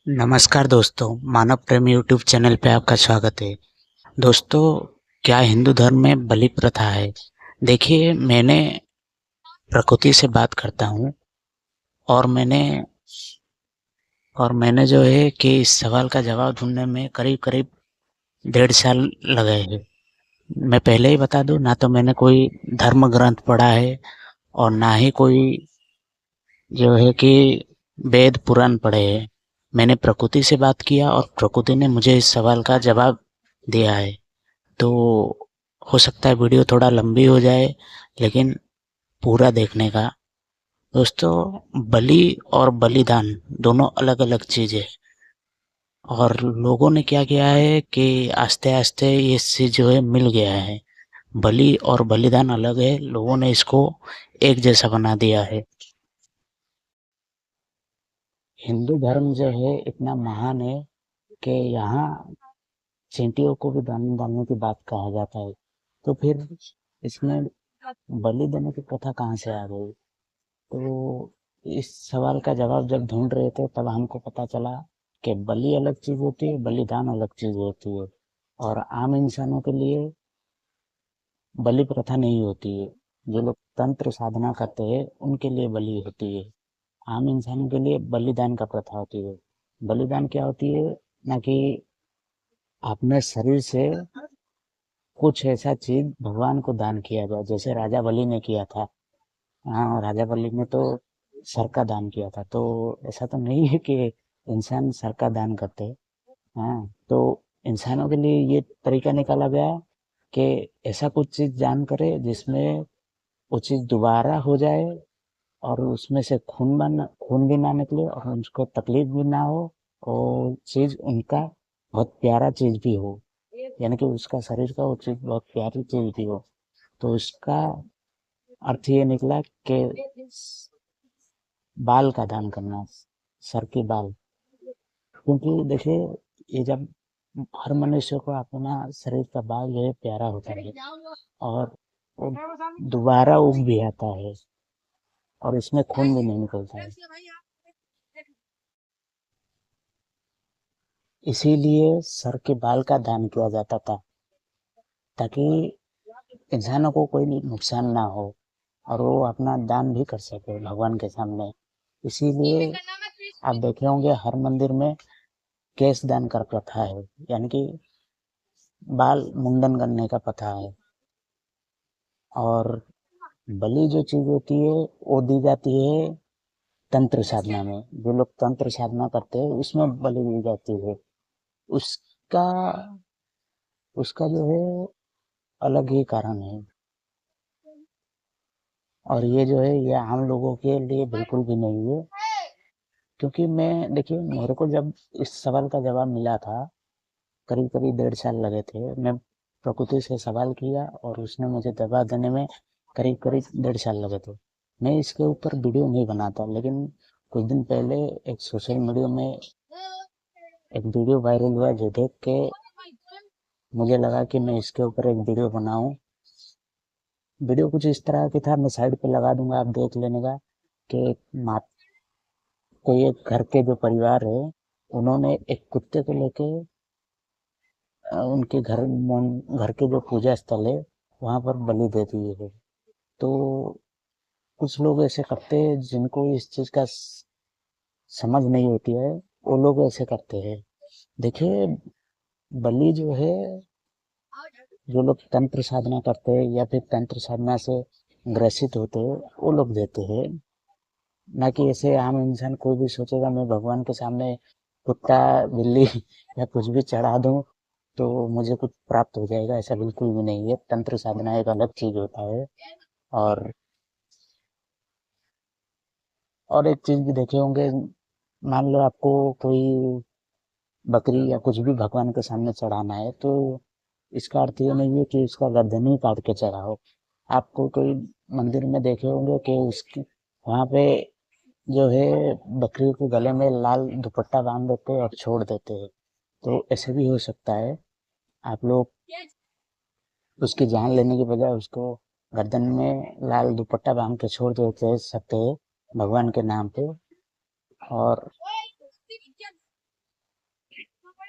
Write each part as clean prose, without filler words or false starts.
नमस्कार दोस्तों, मानव प्रेम YouTube channel पे आपका स्वागत है। दोस्तों, क्या हिंदू धर्म में बलि प्रथा है? देखिए, मैंने प्रकृति से बात करता हूँ और मैंने जो है कि इस सवाल का जवाब ढूँढने में करीब-करीब 1.5 साल लगे हैं। मैं पहले ही बता दूँ, ना तो मैंने कोई धर्म ग्रंथ पढ़ा है और ना ही कोई जो है कि वेद पुराण पढ़े हैं। मैंने प्रकृति से बात किया और प्रकृति ने मुझे इस सवाल का जवाब दिया है। तो हो सकता है वीडियो थोड़ा लंबी हो जाए, लेकिन पूरा देखने का। दोस्तों, बलि और बलिदान दोनों अलग-अलग चीज़ है और लोगों ने क्या किया है कि आस्ते-आस्ते ये चीज़ जो है मिल गया है। बलि और बलिदान अलग है, लोगों ने इसको एक जैसा बना दिया है। हिंदू धर्म जो है इतना महान है कि यहाँ चींटियों को भी दान डालने की बात कहा जाता है। तो फिर इसमें बलि देने की प्रथा कहाँ से आ गई? तो इस सवाल का जवाब जब ढूंढ रहे थे तब हमको पता चला कि बलि अलग चीज होती है, बलिदान अलग चीज होती है। और आम इंसानों के लिए बलि प्रथा नहीं होती है। जो लोग तंत्र साधना करते हैं उनके लिए बलि होती है। आम इंसानों के लिए बलिदान का प्रथा होती है। बलिदान क्या होती है? ना कि अपने शरीर से कुछ ऐसा चीज भगवान को दान किया जाए, जैसे राजा बलि ने किया था। हाँ, राजा बलि ने तो सर का दान किया था। तो ऐसा तो नहीं है कि इंसान सर का दान करते हैं। हाँ, तो इंसानों के लिए ये तरीका निकाला गया कि ऐसा कुछ चीज दान करे जिसमें वो चीज दोबारा हो जाए और उसमें से खून भी ना निकले और उनको तकलीफ भी ना हो और चीज उनका बहुत प्यारा चीज भी हो, यानी कि उसका शरीर का वो चीज बहुत प्यारी चीज भी हो। तो इसका अर्थ ये निकला कि बाल का दान करना, सर के बाल। क्योंकि देखिए, ये जब हर मनुष्य को अपना शरीर का बाल जो है प्यारा होता है और वो दोबारा उग भी आता है और इसमें खून भी नहीं निकलता है। इसीलिए सर के बाल का दान किया जाता था, ताकि इंसानों को कोई नुकसान ना हो और वो अपना दान भी कर सके भगवान के सामने। इसीलिए आप देखे होंगे हर मंदिर में केश दान का प्रथा है, यानी कि बाल मुंडन करने का प्रथा है। और बलि जो चीज होती है वो दी जाती है तंत्र साधना में। जो लोग तंत्र साधना करते हैं उसमें बलि दी जाती है। उसका उसका जो है अलग ही कारण है। और ये जो है ये आम लोगों के लिए बिल्कुल भी नहीं है। क्योंकि मैं देखिए, मेरे को जब इस सवाल का जवाब मिला था करीब करीब 1.5 साल लगे थे। मैं प्रकृति से सवाल किया और उसने मुझे जवाब देने में करीब करीब 1.5 साल लगे थे। मैं इसके ऊपर वीडियो नहीं बनाता, लेकिन कुछ दिन पहले एक सोशल मीडिया में एक वीडियो वायरल हुआ जो देख के मुझे लगा कि मैं इसके ऊपर एक वीडियो बनाऊं। वीडियो कुछ इस तरह की था, मैं साइड पे लगा दूंगा, आप देख लेने का। कि मा कोई एक घर के जो परिवार है उन्होंने एक कुत्ते को लेके उनके घर के जो पूजा स्थल है वहां पर बलि दे दिए है। तो कुछ लोग ऐसे करते हैं जिनको इस चीज का समझ नहीं होती है, वो लोग ऐसे करते हैं। देखिए, बलि जो है, जो लोग तंत्र साधना करते हैं या फिर तंत्र साधना से ग्रसित होते हैं वो लोग देते हैं। ना कि ऐसे आम इंसान कोई भी सोचेगा मैं भगवान के सामने कुत्ता बिल्ली या कुछ भी चढ़ा दूं तो मुझे कुछ प्राप्त हो जाएगा, ऐसा बिल्कुल भी नहीं है। तंत्र साधना एक अलग चीज होता है। और एक चीज भी देखे होंगे, मान लो आपको कोई बकरी या कुछ भी भगवान के सामने चढ़ाना है तो इसका अर्थ ये नहीं है कि उसका गर्दन ही काट के चढ़ाओ। आपको कोई मंदिर में देखे होंगे कि उसकी वहां पे जो है बकरी के गले में लाल दुपट्टा बांध देते हैं और छोड़ देते हैं। तो ऐसे भी हो सकता है। आप लोग उसकी जान लेने की बजाय उसको गर्दन में लाल दुपट्टा बांध के छोड़ देते सकते हैं भगवान के नाम पे। और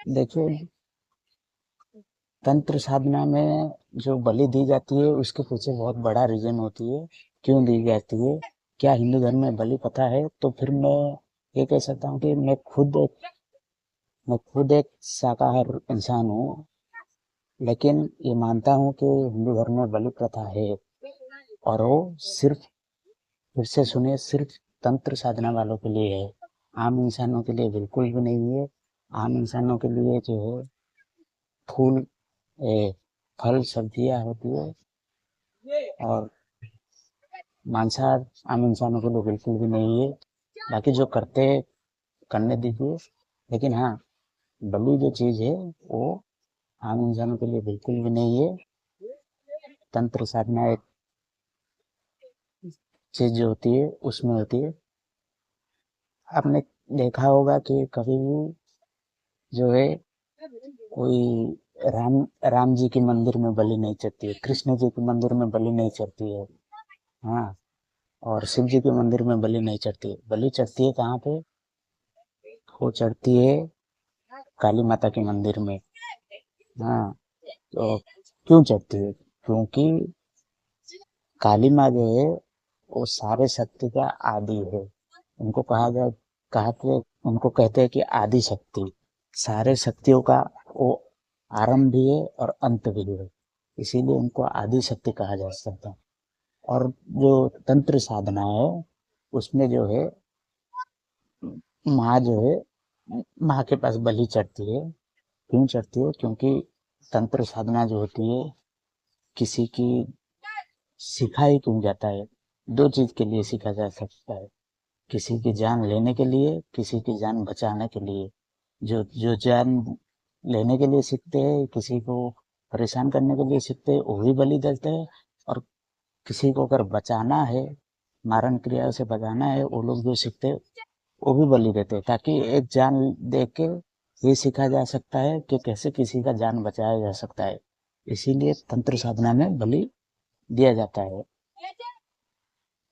देखिए, तंत्र साधना में जो बलि दी जाती है उसके पीछे बहुत बड़ा रीजन होती है, क्यों दी जाती है। क्या हिंदू धर्म में बलि प्रथा है? तो फिर मैं ये कह सकता हूँ कि मैं खुद एक शाकाहार इंसान हूँ, लेकिन ये मानता हूँ कि हिंदू धर्म में बलि प्रथा है, और वो सिर्फ, फिर से सुनिए, सिर्फ तंत्र साधना वालों के लिए है। आम इंसानों के लिए बिल्कुल भी नहीं है। आम इंसानों के लिए जो है फूल, ए, फल सब्जियां होती है, और मांसाहार आम इंसानों के लिए बिल्कुल भी नहीं है। बाकी जो करते हैं करने दीजिए, लेकिन हाँ, बलि जो चीज है वो आम इंसानों के लिए बिल्कुल भी नहीं है। तंत्र साधना एक चीज जो होती है उसमें होती है। आपने देखा होगा कि कभी भी जो है कोई राम राम जी के मंदिर में बलि नहीं चढ़ती है, कृष्ण जी के मंदिर में बलि नहीं चढ़ती है। हाँ, और शिव जी के मंदिर में बलि नहीं चढ़ती है। बलि चढ़ती है कहाँ पे? वो चढ़ती है काली माता के मंदिर में। हाँ, तो क्यों चढ़ती है? क्योंकि काली माँ जो है वो सारे शक्ति का आदि है। उनको कहा कि उनको कहते हैं कि आदि शक्ति, सारे शक्तियों का वो आरंभ भी है और अंत भी है, इसीलिए उनको आदि शक्ति कहा जा सकता है। और जो तंत्र साधना है उसमें जो है माँ जो है माँ के पास बलि चढ़ती है। क्यों चढ़ती है? क्योंकि तंत्र साधना जो होती है किसी की सिखाई क्यों जाता है? दो चीज के लिए सीखा जा सकता है, किसी की जान लेने के लिए, किसी की जान बचाने के लिए। जो जो जान लेने के लिए सीखते हैं, किसी को परेशान करने के लिए सीखते हैं, वो भी बलि देते हैं। और किसी को अगर बचाना है, मारण क्रिया से बचाना है, वो लोग जो सीखते हैं वो भी बलि देते हैं, ताकि एक जान दे के ये सीखा जा सकता है कि कैसे किसी का जान बचाया जा सकता है। इसीलिए तंत्र साधना में बलि दिया जाता है।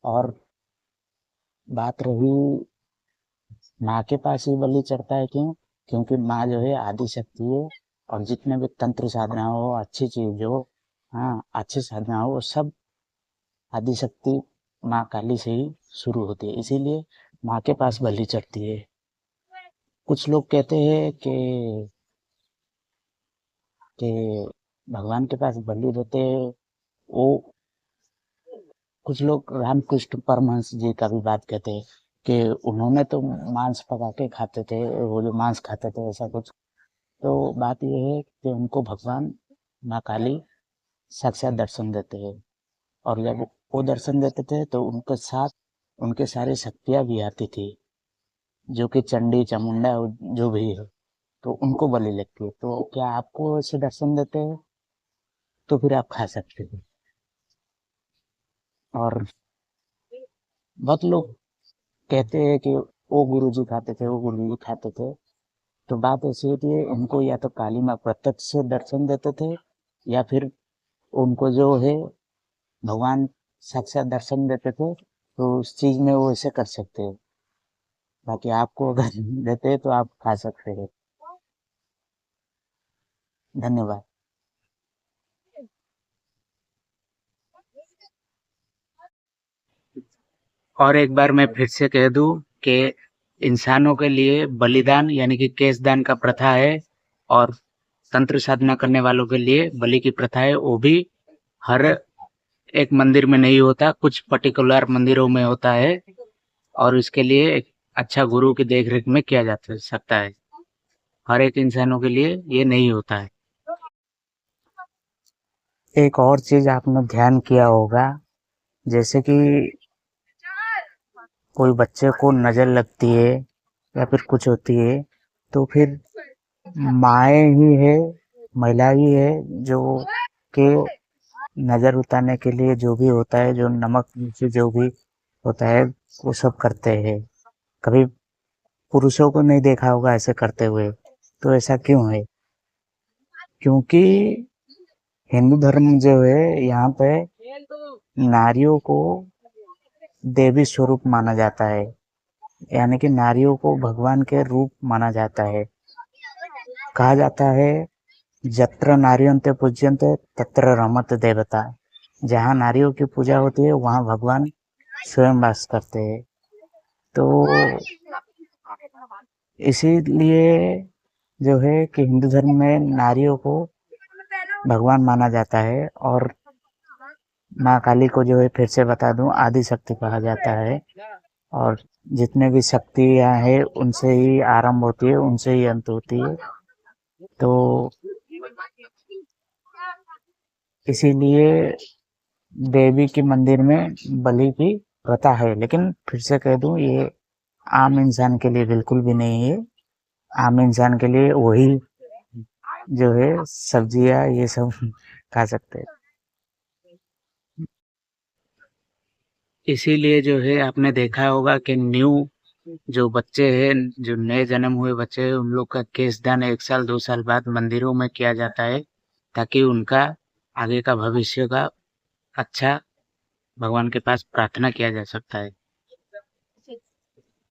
और बात रही माँ के पास ही बलि चढ़ता है, क्यों? क्योंकि माँ जो है आदि शक्ति है, और जितने भी तंत्र साधना हो, अच्छी चीज हो, हाँ, अच्छी साधना हो, वो सब आदि शक्ति माँ काली से ही शुरू होती है, इसीलिए माँ के पास बलि चढ़ती है। कुछ लोग कहते हैं कि भगवान के पास बलि देते हैं वो। कुछ लोग रामकृष्ण परमहंस जी का भी बात कहते हैं कि उन्होंने तो मांस पका के खाते थे, वो जो मांस खाते थे ऐसा कुछ। तो बात यह है कि उनको भगवान माँ काली साक्षात दर्शन देते हैं, और जब वो दर्शन देते थे तो उनके साथ उनके सारी शक्तियाँ भी आती थी, जो कि चंडी चामुंडा जो भी है, तो उनको बलि लगती है। तो क्या आपको ऐसे दर्शन देते हैं तो फिर आप खा सकते हो। और बहुत लोग कहते हैं कि वो गुरु जी खाते थे, वो गुरु जी खाते थे। तो बात ऐसी होती है, उनको या तो काली माँ प्रत्यक्ष से दर्शन देते थे, या फिर उनको जो है भगवान साक्षात दर्शन देते थे, तो उस चीज में वो ऐसे कर सकते हैं। बाकी आपको अगर देते हैं तो आप खा सकते हैं। धन्यवाद। और एक बार मैं फिर से कह दूं कि इंसानों के लिए बलिदान यानी कि केश दान का प्रथा है, और तंत्र साधना करने वालों के लिए बलि की प्रथा है। वो भी हर एक मंदिर में नहीं होता, कुछ पर्टिकुलर मंदिरों में होता है, और इसके लिए एक अच्छा गुरु की देखरेख में किया जा सकता है। हर एक इंसानों के लिए ये नहीं होता है। एक और चीज आपने ध्यान किया होगा, जैसे कि कोई बच्चे को नजर लगती है या फिर कुछ होती है, तो फिर माएँ ही है, महिला ही है जो कि नजर उतारने के लिए जो भी होता है, जो नमक मिर्ची जो भी होता है वो सब करते हैं। कभी पुरुषों को नहीं देखा होगा ऐसे करते हुए। तो ऐसा क्यों है? क्योंकि हिंदू धर्म जो है यहाँ पे नारियों को देवी स्वरूप माना जाता है, यानी कि नारियों को भगवान के रूप माना जाता है। कहा जाता है जत्र नार्यन्ते पूज्यन्ते तत्र रमत देवता। जहाँ नारियों की पूजा होती है वहाँ भगवान स्वयं वास करते हैं। तो इसीलिए जो है कि हिंदू धर्म में नारियों को भगवान माना जाता है। और माँ काली को जो है फिर से बता दूं आदि शक्ति कहा जाता है। और जितने भी शक्तियाँ हैं उनसे ही आरंभ होती है, उनसे ही अंत होती है। तो इसीलिए देवी के मंदिर में बलि की प्रथा है। लेकिन फिर से कह दूं ये आम इंसान के लिए बिल्कुल भी नहीं है। आम इंसान के लिए वही जो है सब्जियां ये सब खा सकते हैं। इसीलिए जो है आपने देखा होगा कि न्यू जो बच्चे हैं, जो नए जन्म हुए बच्चे हैं, उन लोग का केश दान 1 साल 2 साल बाद मंदिरों में किया जाता है, ताकि उनका आगे का भविष्य का अच्छा भगवान के पास प्रार्थना किया जा सकता है।